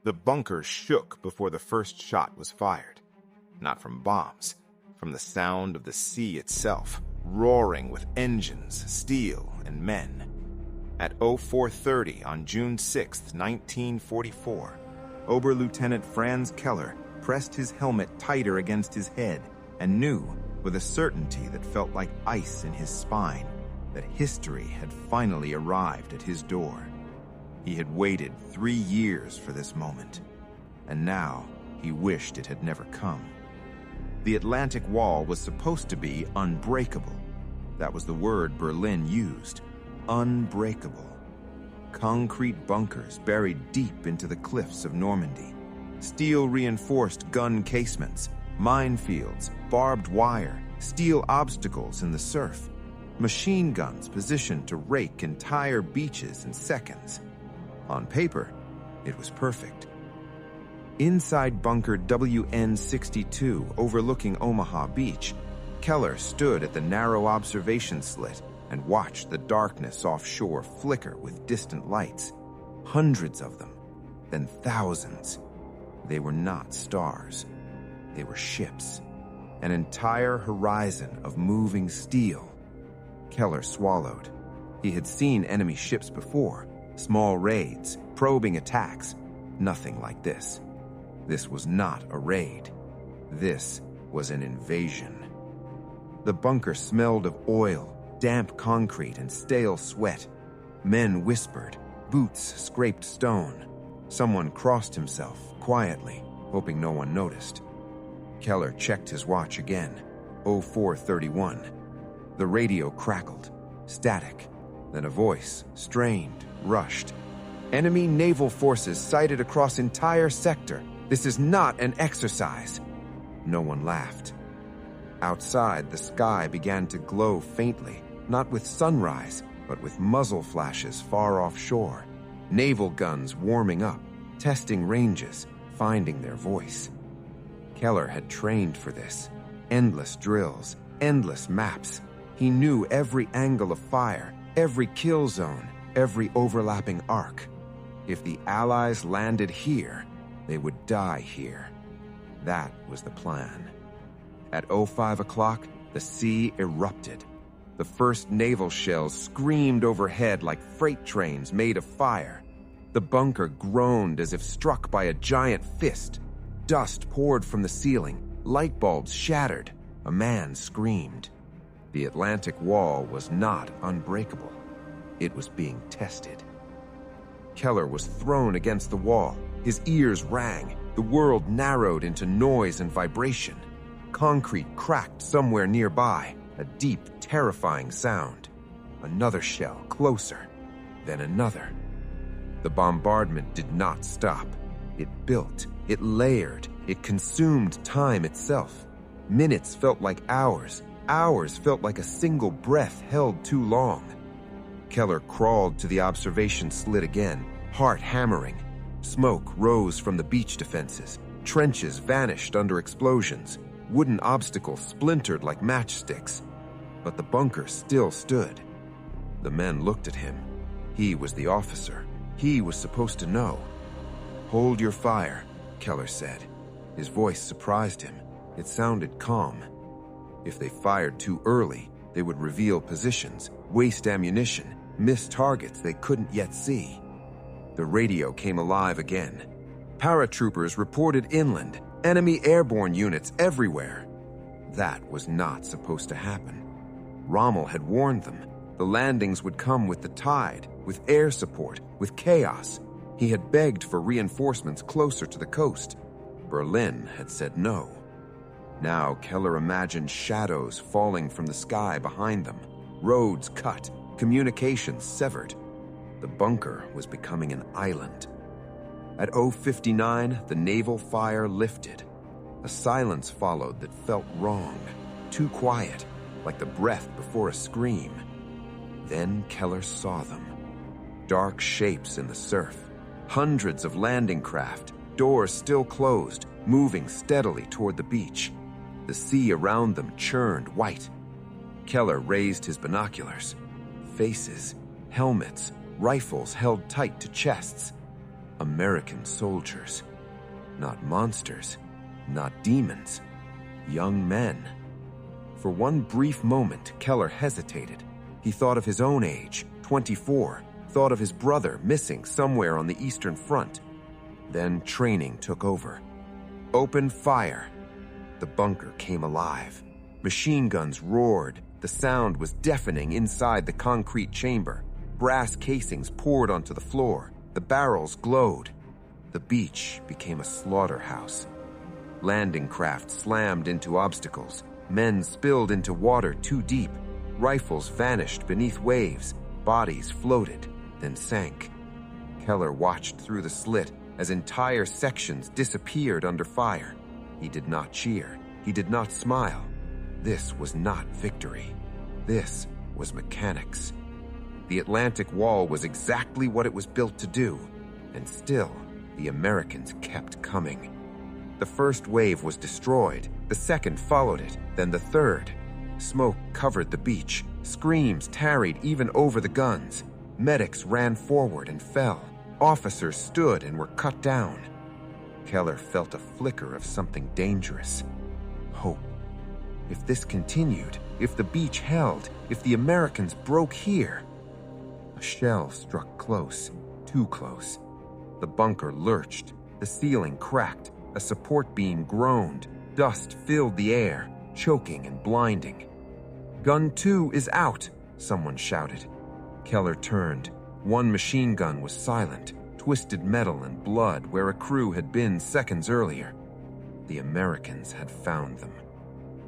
The bunker shook before the first shot was fired. Not from bombs, from the sound of the sea itself, roaring with engines, steel, and men. At 04:30 on June 6, 1944, Oberlieutenant Franz Keller pressed his helmet tighter against his head and knew, with a certainty that felt like ice in his spine, that history had finally arrived at his door. He had waited 3 years for this moment, and now he wished it had never come. The Atlantic Wall was supposed to be unbreakable. That was the word Berlin used. Unbreakable. Concrete bunkers buried deep into the cliffs of Normandy. Steel-reinforced gun casements, minefields, barbed wire, steel obstacles in the surf. Machine guns positioned to rake entire beaches in seconds. On paper, it was perfect. Inside bunker WN-62, overlooking Omaha Beach, Keller stood at the narrow observation slit and watched the darkness offshore flicker with distant lights. Hundreds of them, then thousands. They were not stars. They were ships. An entire horizon of moving steel. Keller swallowed. He had seen enemy ships before. Small raids, probing attacks. Nothing like this. This was not a raid. This was an invasion. The bunker smelled of oil, damp concrete, and stale sweat. Men whispered. Boots scraped stone. Someone crossed himself, quietly, hoping no one noticed. Keller checked his watch again. 04:31. The radio crackled. Static. Then a voice, strained, rushed. Enemy naval forces sighted across entire sector. This is not an exercise. No one laughed. Outside, the sky began to glow faintly, not with sunrise, but with muzzle flashes far offshore. Naval guns warming up, testing ranges, finding their voice. Keller had trained for this. Endless drills, endless maps. He knew every angle of fire, every kill zone, every overlapping arc. If the Allies landed here, they would die here. That was the plan. At 05 o'clock, the sea erupted. The first naval shells screamed overhead like freight trains made of fire. The bunker groaned as if struck by a giant fist. Dust poured from the ceiling. Light bulbs shattered. A man screamed. The Atlantic Wall was not unbreakable. It was being tested. Keller was thrown against the wall. His ears rang. The world narrowed into noise and vibration. Concrete cracked somewhere nearby, a deep, terrifying sound. Another shell, closer, then another. The bombardment did not stop. It built, it layered, it consumed time itself. Minutes felt like hours. Hours felt like a single breath held too long. Keller crawled to the observation slit again, heart hammering. Smoke rose from the beach defenses. Trenches vanished under explosions. Wooden obstacles splintered like matchsticks. But the bunker still stood. The men looked at him. He was the officer. He was supposed to know. "Hold your fire," Keller said. His voice surprised him. It sounded calm. If they fired too early, they would reveal positions, waste ammunition, miss targets they couldn't yet see. The radio came alive again. Paratroopers reported inland, enemy airborne units everywhere. That was not supposed to happen. Rommel had warned them. The landings would come with the tide, with air support, with chaos. He had begged for reinforcements closer to the coast. Berlin had said no. Now Keller imagined shadows falling from the sky behind them, roads cut, communications severed. The bunker was becoming an island. At 0:59, the naval fire lifted. A silence followed that felt wrong, too quiet, like the breath before a scream. Then Keller saw them. Dark shapes in the surf, hundreds of landing craft, doors still closed, moving steadily toward the beach. The sea around them churned white. Keller raised his binoculars. Faces, helmets, rifles held tight to chests. American soldiers. Not monsters, not demons, young men. For one brief moment, Keller hesitated. He thought of his own age, 24, thought of his brother missing somewhere on the Eastern Front. Then training took over. Open fire. The bunker came alive. Machine guns roared. The sound was deafening inside the concrete chamber. Brass casings poured onto the floor. The barrels glowed. The beach became a slaughterhouse. Landing craft slammed into obstacles. Men spilled into water too deep. Rifles vanished beneath waves. Bodies floated, then sank. Keller watched through the slit as entire sections disappeared under fire. He did not cheer. He did not smile. This was not victory. This was mechanics. The Atlantic Wall was exactly what it was built to do, and still, the Americans kept coming. The first wave was destroyed, the second followed it, then the third. Smoke covered the beach. Screams tarried even over the guns. Medics ran forward and fell. Officers stood and were cut down. Keller felt a flicker of something dangerous. Hope. If this continued, if the beach held, if the Americans broke here. A shell struck close, too close. The bunker lurched. The ceiling cracked. A support beam groaned. Dust filled the air, choking and blinding. "Gun 2 is out," someone shouted. Keller turned. One machine gun was silent, twisted metal and blood where a crew had been seconds earlier. The Americans had found them.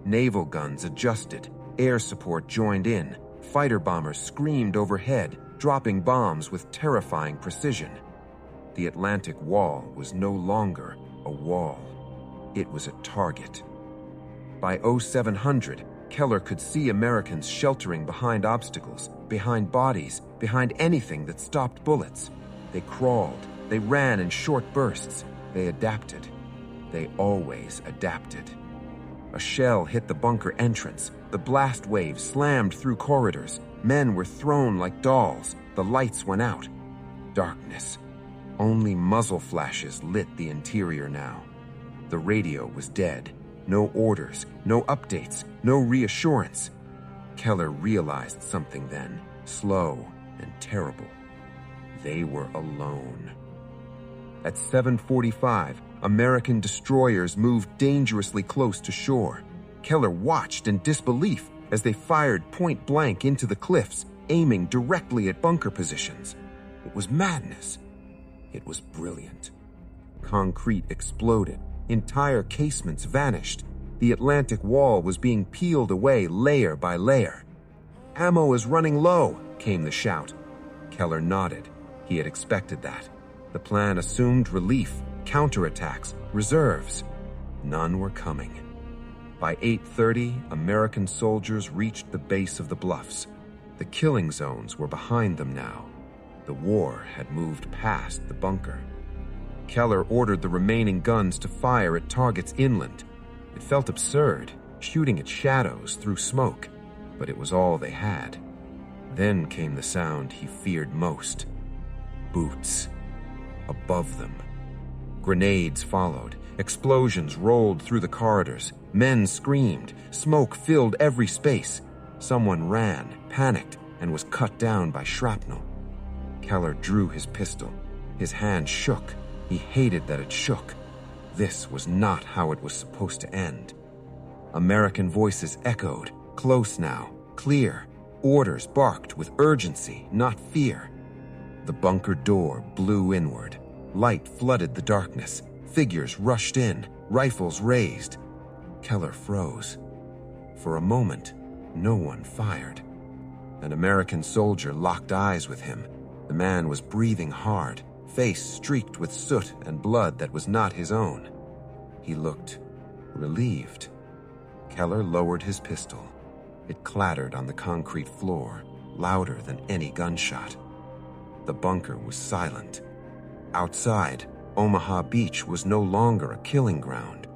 Naval guns adjusted. Air support joined in. Fighter bombers screamed overhead, dropping bombs with terrifying precision. The Atlantic Wall was no longer a wall. It was a target. By 0700, Keller could see Americans sheltering behind obstacles, behind bodies, behind anything that stopped bullets. They crawled. They ran in short bursts. They adapted. They always adapted. A shell hit the bunker entrance. The blast wave slammed through corridors. Men were thrown like dolls. The lights went out. Darkness. Only muzzle flashes lit the interior now. The radio was dead. No orders, no updates, no reassurance. Keller realized something then, slow and terrible. They were alone. At 7:45, American destroyers moved dangerously close to shore. Keller watched in disbelief as they fired point blank into the cliffs, aiming directly at bunker positions. It was madness. It was brilliant. Concrete exploded. Entire casements vanished. The Atlantic Wall was being peeled away layer by layer. "Ammo is running low," came the shout. Keller nodded. He had expected that. The plan assumed relief, counterattacks, reserves. None were coming. By 8:30, American soldiers reached the base of the bluffs. The killing zones were behind them now. The war had moved past the bunker. Keller ordered the remaining guns to fire at targets inland. It felt absurd, shooting at shadows through smoke, but it was all they had. Then came the sound he feared most. Boots. Above them. Grenades followed. Explosions rolled through the corridors. Men screamed. Smoke filled every space. Someone ran, panicked, and was cut down by shrapnel. Keller drew his pistol. His hand shook. He hated that it shook. This was not how it was supposed to end. American voices echoed, close now, clear. Orders barked with urgency, not fear. The bunker door blew inward. Light flooded the darkness. Figures rushed in, rifles raised. Keller froze. For a moment, no one fired. An American soldier locked eyes with him. The man was breathing hard, face streaked with soot and blood that was not his own. He looked relieved. Keller lowered his pistol. It clattered on the concrete floor, louder than any gunshot. The bunker was silent. Outside, Omaha Beach was no longer a killing ground.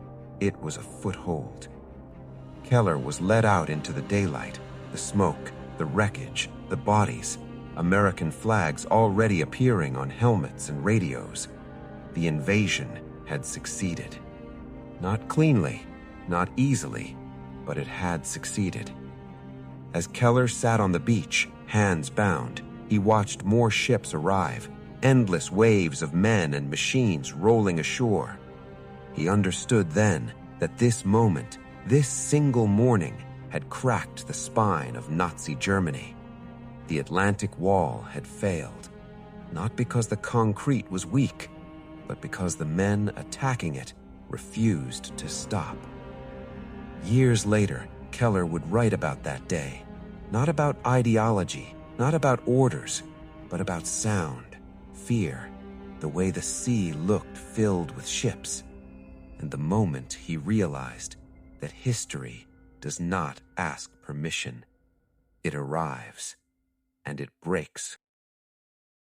It was a foothold. Keller was led out into the daylight, the smoke, the wreckage, the bodies, American flags already appearing on helmets and radios. The invasion had succeeded. Not cleanly, not easily, but it had succeeded. As Keller sat on the beach, hands bound, he watched more ships arrive, endless waves of men and machines rolling ashore. He understood then that this moment, this single morning, had cracked the spine of Nazi Germany. The Atlantic Wall had failed, not because the concrete was weak, but because the men attacking it refused to stop. Years later, Keller would write about that day, not about ideology, not about orders, but about sound, fear, the way the sea looked filled with ships, and the moment he realized that history does not ask permission. It arrives, and it breaks